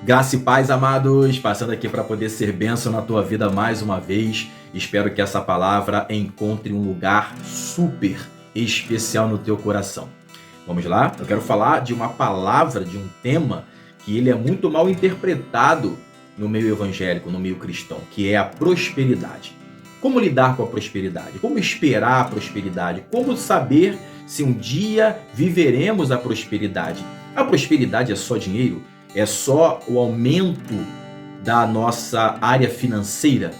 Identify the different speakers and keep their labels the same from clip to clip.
Speaker 1: Graça e paz, amados, passando aqui para poder ser bênção na tua vida mais uma vez. Espero que essa palavra encontre um lugar super especial no teu coração. Vamos lá? Eu quero falar de uma palavra, de um tema que ele é muito mal interpretado no meio evangélico, no meio cristão, que é a prosperidade. Como lidar com a prosperidade? Como esperar a prosperidade? Como saber se um dia viveremos a prosperidade? A prosperidade é só dinheiro? É só o aumento da nossa área financeira?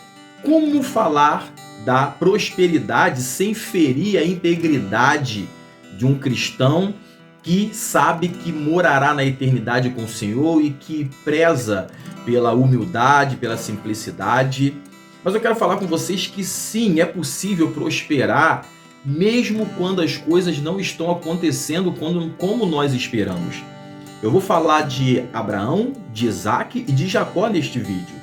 Speaker 1: Como falar da prosperidade sem ferir a integridade de um cristão que sabe que morará na eternidade com o Senhor e que preza pela humildade, pela simplicidade? Mas eu quero falar com vocês que sim, é possível prosperar mesmo quando as coisas não estão acontecendo como nós esperamos. Eu vou falar de Abraão, de Isaac e de Jacó neste vídeo.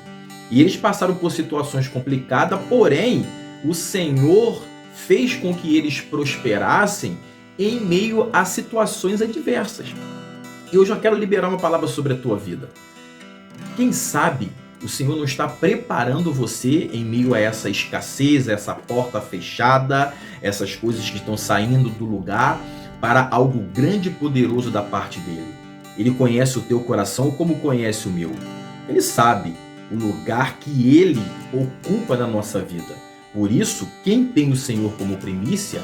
Speaker 1: E eles passaram por situações complicadas, porém, o Senhor fez com que eles prosperassem em meio a situações adversas. E eu já quero liberar uma palavra sobre a tua vida. Quem sabe o Senhor não está preparando você em meio a essa escassez, essa porta fechada, essas coisas que estão saindo do lugar, para algo grande e poderoso da parte dele. Ele conhece o teu coração como conhece o meu. Ele sabe o lugar que ele ocupa na nossa vida. Por isso, quem tem o Senhor como primícia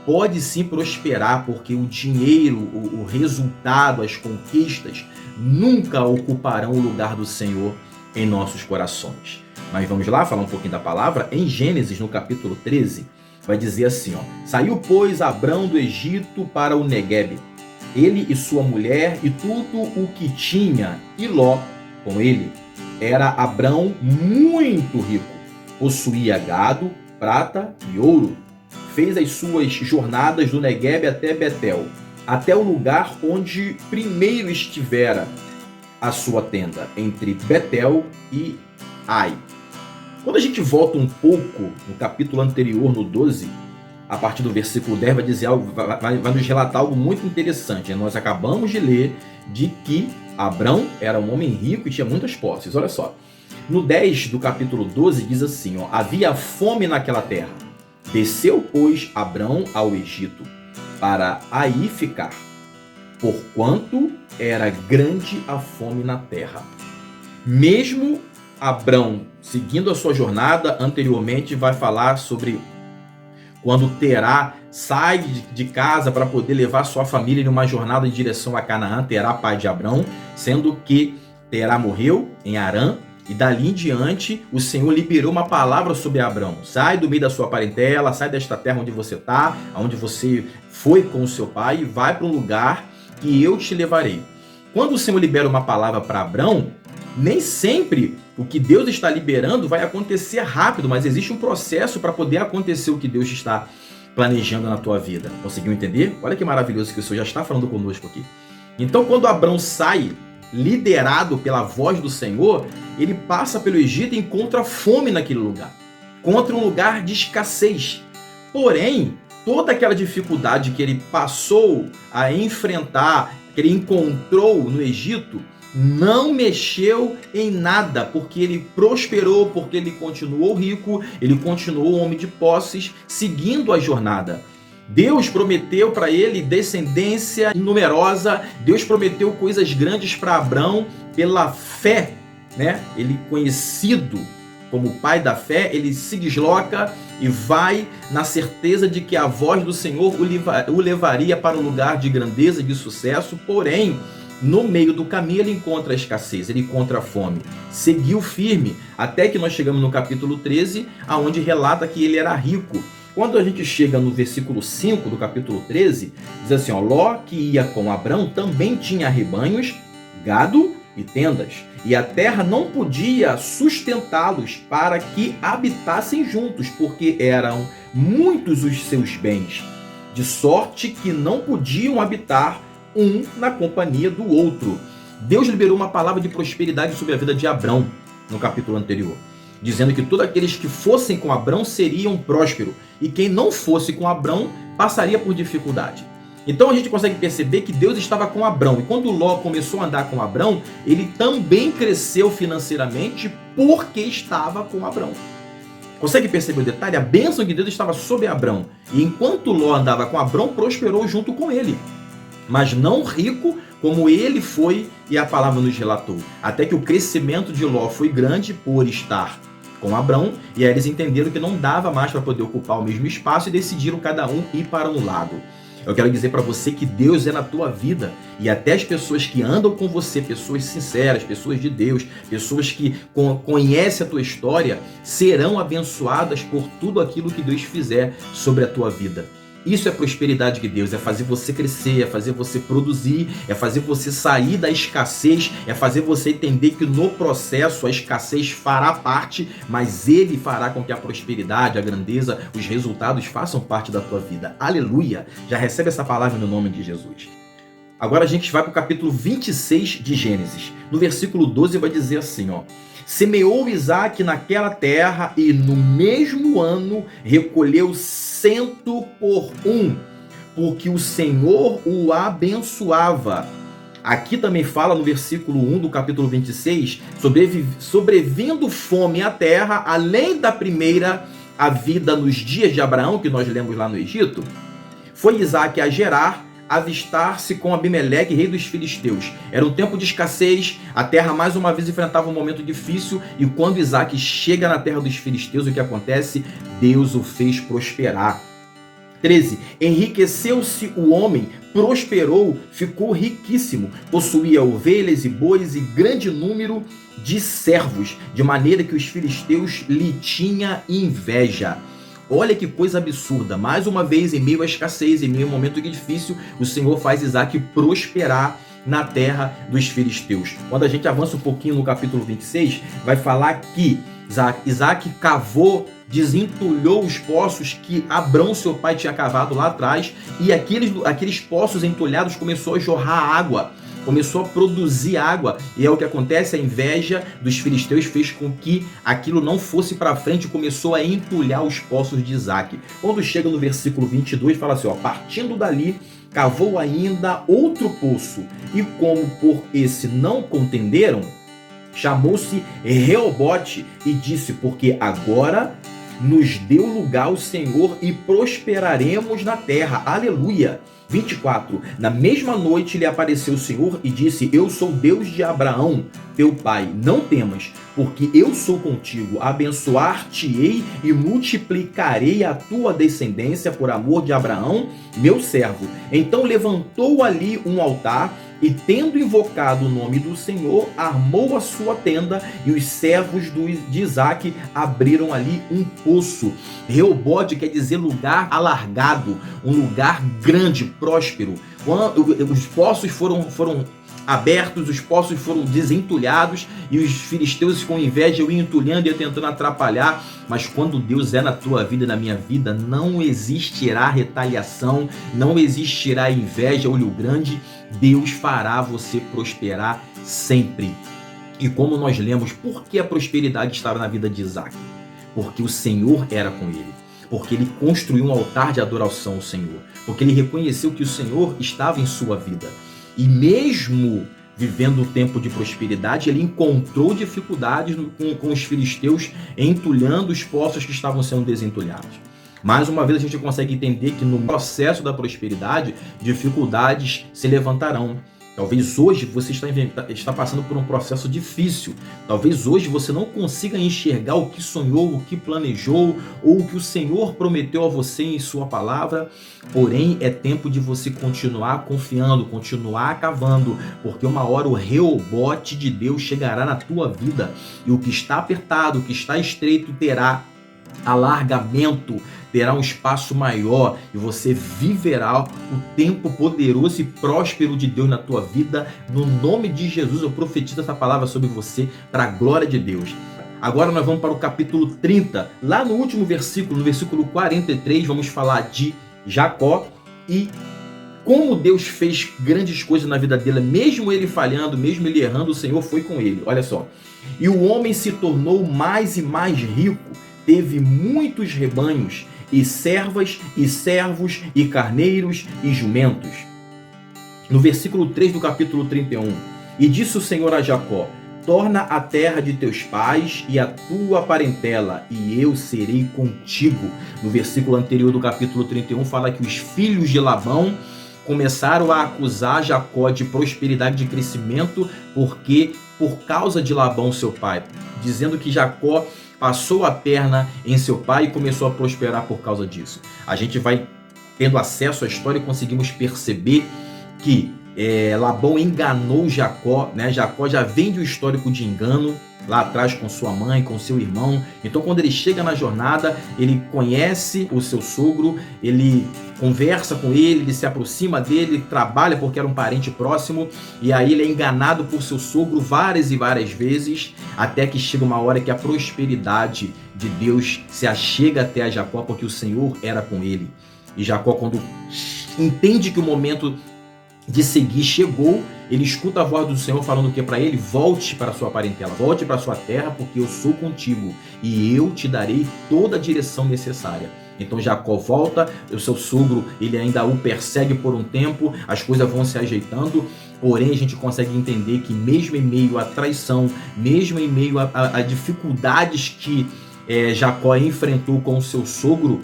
Speaker 1: pode sim prosperar, porque o dinheiro, o resultado, as conquistas nunca ocuparão o lugar do Senhor em nossos corações. Mas vamos lá falar um pouquinho da palavra. Em Gênesis, no capítulo 13, vai dizer assim, Saiu, pois, Abrão do Egito para o Neguebe, ele e sua mulher e tudo o que tinha, e Ló com ele. Era Abrão muito rico, possuía gado, prata e ouro. Fez as suas jornadas do Neguebe até Betel, até o lugar onde primeiro estivera a sua tenda, entre Betel e Ai. Quando a gente volta um pouco no capítulo anterior, no 12, a partir do versículo 10 vai dizer algo, vai nos relatar algo muito interessante. Nós acabamos de ler de que Abrão era um homem rico e tinha muitas posses. Olha só, no 10 do capítulo 12 diz assim, havia fome naquela terra. Desceu, pois, Abrão ao Egito, para aí ficar, porquanto era grande a fome na terra. Mesmo Abrão, seguindo a sua jornada, anteriormente vai falar sobre quando Terá sai de casa para poder levar sua família em uma jornada em direção a Canaã. Terá, pai de Abrão, sendo que Terá morreu em Harã, e dali em diante o Senhor liberou uma palavra sobre Abrão. Sai do meio da sua parentela, sai desta terra onde você está, onde você foi com o seu pai, e vai para um lugar que eu te levarei. Quando o Senhor libera uma palavra para Abrão, nem sempre o que Deus está liberando vai acontecer rápido, mas existe um processo para poder acontecer o que Deus está planejando na tua vida. Conseguiu entender? Olha que maravilhoso que o Senhor já está falando conosco aqui. Então, quando Abrão sai, liderado pela voz do Senhor, ele passa pelo Egito e encontra fome naquele lugar. Encontra um lugar de escassez. Porém, toda aquela dificuldade que ele passou a enfrentar, que ele encontrou no Egito, não mexeu em nada, porque ele prosperou, porque ele continuou rico, ele continuou homem de posses, seguindo a jornada. Deus prometeu para ele descendência numerosa, Deus prometeu coisas grandes para Abrão pela fé, né? Ele, conhecido como pai da fé, ele se desloca e vai na certeza de que a voz do Senhor o levaria para um lugar de grandeza e de sucesso. Porém, no meio do caminho ele encontra a escassez, ele encontra a fome. Seguiu firme até que nós chegamos no capítulo 13, aonde relata que ele era rico. Quando a gente chega no versículo 5 do capítulo 13, diz assim, Ló, que ia com Abrão, também tinha rebanhos, gado e tendas, e a terra não podia sustentá-los para que habitassem juntos, porque eram muitos os seus bens, de sorte que não podiam habitar um na companhia do outro. Deus liberou uma palavra de prosperidade sobre a vida de Abrão no capítulo anterior, dizendo que todos aqueles que fossem com Abrão seriam prósperos, e quem não fosse com Abrão passaria por dificuldade. Então a gente consegue perceber que Deus estava com Abrão. E quando Ló começou a andar com Abrão, ele também cresceu financeiramente porque estava com Abrão. Consegue perceber o detalhe? A bênção de Deus estava sobre Abrão. E enquanto Ló andava com Abrão, prosperou junto com ele. Mas não rico como ele foi, e a palavra nos relatou. Até que o crescimento de Ló foi grande por estar com Abrão, e aí eles entenderam que não dava mais para poder ocupar o mesmo espaço e decidiram cada um ir para um lado. Eu quero dizer para você que Deus é na tua vida, e até as pessoas que andam com você, pessoas sinceras, pessoas de Deus, pessoas que conhecem a tua história, serão abençoadas por tudo aquilo que Deus fizer sobre a tua vida. Isso é prosperidade de Deus, é fazer você crescer, é fazer você produzir, é fazer você sair da escassez, é fazer você entender que no processo a escassez fará parte, mas Ele fará com que a prosperidade, a grandeza, os resultados façam parte da tua vida. Aleluia! Já recebe essa palavra no nome de Jesus. Agora a gente vai para o capítulo 26 de Gênesis. No versículo 12 vai dizer assim, ó: semeou Isaque naquela terra e no mesmo ano recolheu 100 por um, porque o Senhor o abençoava. Aqui também fala no versículo 1 do capítulo 26, sobrevindo fome à terra, além da primeira havida nos dias de Abraão, que nós lemos lá no Egito, foi Isaque a Gerar, avistar-se com Abimeleque, rei dos filisteus. Era um tempo de escassez, a terra mais uma vez enfrentava um momento difícil, e quando Isaque chega na terra dos filisteus, o que acontece? Deus o fez prosperar. 13. Enriqueceu-se o homem, prosperou, ficou riquíssimo, possuía ovelhas e bois e grande número de servos, de maneira que os filisteus lhe tinham inveja. Olha que coisa absurda. Mais uma vez, em meio à escassez, em meio a um momento difícil, o Senhor faz Isaque prosperar na terra dos filisteus. Quando a gente avança um pouquinho no capítulo 26, vai falar que Isaque cavou, desentulhou os poços que Abrão, seu pai, tinha cavado lá atrás, e aqueles poços entulhados começou a jorrar água, começou a produzir água, e é o que acontece, a inveja dos filisteus fez com que aquilo não fosse para frente, começou a entulhar os poços de Isaque. Quando chega no versículo 22, fala assim, ó: partindo dali, cavou ainda outro poço, e como por esse não contenderam, chamou-se Reobote, e disse, porque agora nos deu lugar o Senhor e prosperaremos na terra. Aleluia! 24. Na mesma noite lhe apareceu o Senhor e disse, eu sou Deus de Abraão, teu pai, não temas, porque eu sou contigo, abençoar-te-ei e multiplicarei a tua descendência por amor de Abraão, meu servo. Então levantou ali um altar e, tendo invocado o nome do Senhor, armou a sua tenda, e os servos de Isaque abriram ali um poço. Reobote quer dizer lugar alargado, um lugar grande, próspero. Os poços foram abertos, os poços foram desentulhados, e os filisteus com inveja iam entulhando e tentando atrapalhar. Mas quando Deus é na tua vida e na minha vida, não existirá retaliação, não existirá inveja, olho grande. Deus fará você prosperar sempre. E como nós lemos, por que a prosperidade estava na vida de Isaque? Porque o Senhor era com ele. Porque ele construiu um altar de adoração ao Senhor. Porque ele reconheceu que o Senhor estava em sua vida. E mesmo vivendo o tempo de prosperidade, ele encontrou dificuldades com os filisteus entulhando os poços que estavam sendo desentulhados. Mais uma vez a gente consegue entender que no processo da prosperidade, dificuldades se levantarão. Talvez hoje você está passando por um processo difícil. Talvez hoje você não consiga enxergar o que sonhou, o que planejou, ou o que o Senhor prometeu a você em sua palavra. Porém, é tempo de você continuar confiando, continuar cavando, porque uma hora o Reobote de Deus chegará na tua vida, e o que está apertado, o que está estreito terá alargamento, terá um espaço maior, e você viverá o tempo poderoso e próspero de Deus na tua vida. No nome de Jesus eu profetizo essa palavra sobre você para a glória de Deus. Agora nós vamos para o capítulo 30. Lá no último versículo, no versículo 43, vamos falar de Jacó e como Deus fez grandes coisas na vida dele, mesmo ele falhando, mesmo ele errando, o Senhor foi com ele. Olha só. E o homem se tornou mais e mais rico, teve muitos rebanhos e servas, e servos, e carneiros, e jumentos. No versículo 3 do capítulo 31, e disse o Senhor a Jacó: torna a terra de teus pais e a tua parentela, e eu serei contigo. No versículo anterior do capítulo 31 fala que os filhos de Labão começaram a acusar Jacó de prosperidade, de crescimento, por causa de Labão, seu pai, dizendo que Jacó passou a perna em seu pai e começou a prosperar por causa disso. A gente vai tendo acesso à história e conseguimos perceber que Labão enganou Jacó, né? Jacó já vem de um histórico de engano lá atrás com sua mãe, com seu irmão. Então, quando ele chega na jornada, ele conhece o seu sogro, ele conversa com ele se aproxima dele, trabalha porque era um parente próximo, e aí ele é enganado por seu sogro várias e várias vezes, até que chega uma hora que a prosperidade de Deus se achega até a Jacó, porque o Senhor era com ele. E Jacó, quando entende que o momento de seguir chegou, ele escuta a voz do Senhor falando que para ele: volte para sua parentela, volte para sua terra, porque eu sou contigo e eu te darei toda a direção necessária. Então Jacó volta, o seu sogro ele ainda o persegue por um tempo, as coisas vão se ajeitando, porém a gente consegue entender que mesmo em meio à traição, mesmo em meio a dificuldades que Jacó enfrentou com o seu sogro,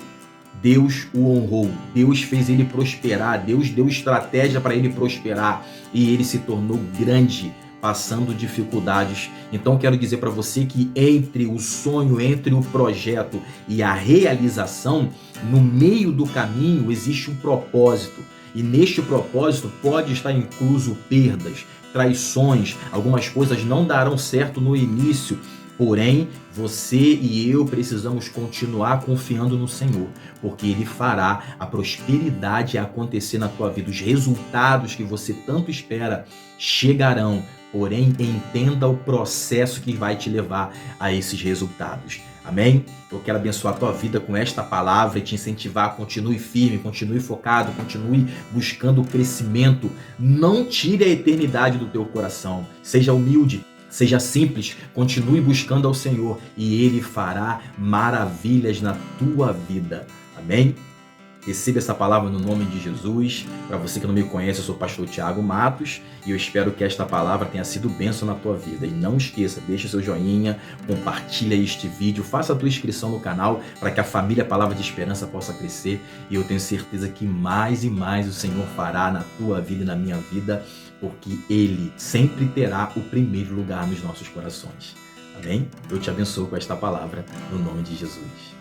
Speaker 1: Deus o honrou, Deus fez ele prosperar, Deus deu estratégia para ele prosperar e ele se tornou grande, passando dificuldades. Então quero dizer para você que entre o sonho, entre o projeto e a realização, no meio do caminho existe um propósito. E neste propósito pode estar incluso perdas, traições, algumas coisas não darão certo no início. Porém, você e eu precisamos continuar confiando no Senhor, porque Ele fará a prosperidade acontecer na tua vida. Os resultados que você tanto espera chegarão, porém, entenda o processo que vai te levar a esses resultados. Amém? Eu quero abençoar a tua vida com esta palavra e te incentivar. Continue firme, continue focado, continue buscando o crescimento. Não tire a eternidade do teu coração. Seja humilde. Seja simples, continue buscando ao Senhor e Ele fará maravilhas na tua vida. Amém? Receba essa palavra no nome de Jesus. Para você que não me conhece, eu sou o pastor Thiago Matos e eu espero que esta palavra tenha sido bênção na tua vida. E não esqueça, deixa o seu joinha, compartilha este vídeo, faça a tua inscrição no canal para que a família Palavra de Esperança possa crescer. E eu tenho certeza que mais e mais o Senhor fará na tua vida e na minha vida, porque Ele sempre terá o primeiro lugar nos nossos corações. Amém? Eu te abençoo com esta palavra no nome de Jesus.